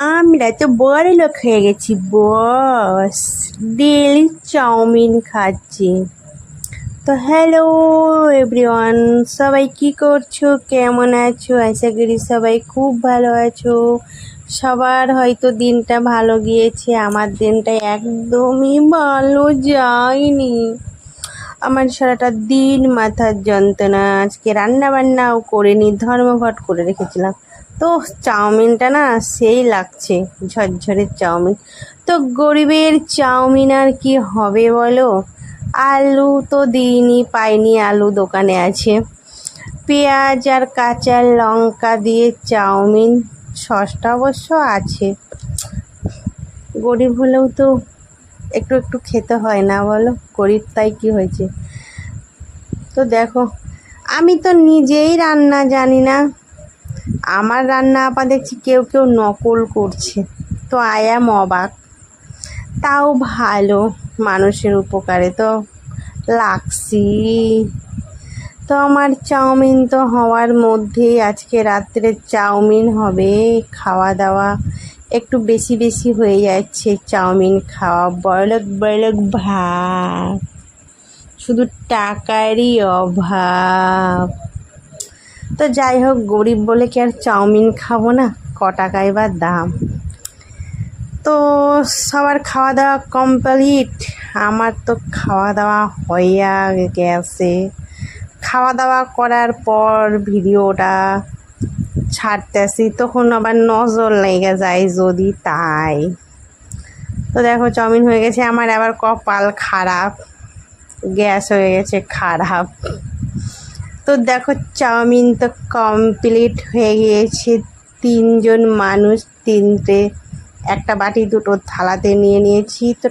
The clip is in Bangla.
আমরা তো বড় লোক হয়ে গেছি বস, ডেলি চাউমিন খাচ্ছি। তো হ্যালো এভরিওয়ান, সবাই কি করছো, কেমন আছো? আশা করি সবাই খুব ভালো আছো। সবার হয়তো দিনটা ভালো গিয়েছে, আমার দিনটা একদমই ভালো যায়নি। আমার সারাটা দিন মাথার যন্ত্রণা। আজকে রান্না বান্নাও করিনি, ধর্মঘট করে রেখেছিলাম। তো চাউমিনটা না সেই লাগছে, ঝরঝরে চাউমিন। তো গরিবের চাউমিন আর কি হবে বলো? আলু তো দিইনি, পাইনি, আলু দোকানে আছে। পেঁয়াজ আর কাঁচা লঙ্কা দিয়ে চাউমিন, সসটা অবশ্য আছে। গরিব হলেও তো একটু একটু খেতে হয় না বলো? গরিব তাই কি হয়েছে? তো দেখো, আমি তো নিজেই রান্না জানি না, আমার রান্না আপা দেখছি কেউ কেউ নকল করছে। তো আই অ্যাম অবাক। তাও ভালো, মানুষের উপকারে তো লাগছি। তো আমার চাউমিন তো হওয়ার মধ্যেই আজকে রাত্রে চাউমিন হবে। খাওয়া দাওয়া একটু বেশি বেশি হয়ে যাচ্ছে, চাউমিন খাওয়া বড়লোক বড়লোক ভাব, শুধু টাকারই অভাব। তো যাই হোক, গরিব বলে কি আর চাউমিন খাবো না? ক টাকাই বা দাম। তো সবার খাওয়া দাওয়া কমপ্লিট, আমার তো খাওয়া দাওয়া হইয়া গেছে। খাওয়া দাওয়া করার পর ভিডিওটা ছাড়তেছি, তখন আবার নজর লেগে যায় যদি তাই। তো দেখো চাউমিন হয়ে গেছে, আমার আবার কপাল খারাপ, গ্যাস হয়ে গেছে খারাপ। তো দেখো চাউমিন তো কমপ্লিট হয়ে গিয়েছে। তিনজন মানুষ, তিনটে, একটা বাটি দুটো থালাতে নিয়ে নিয়েছি। তো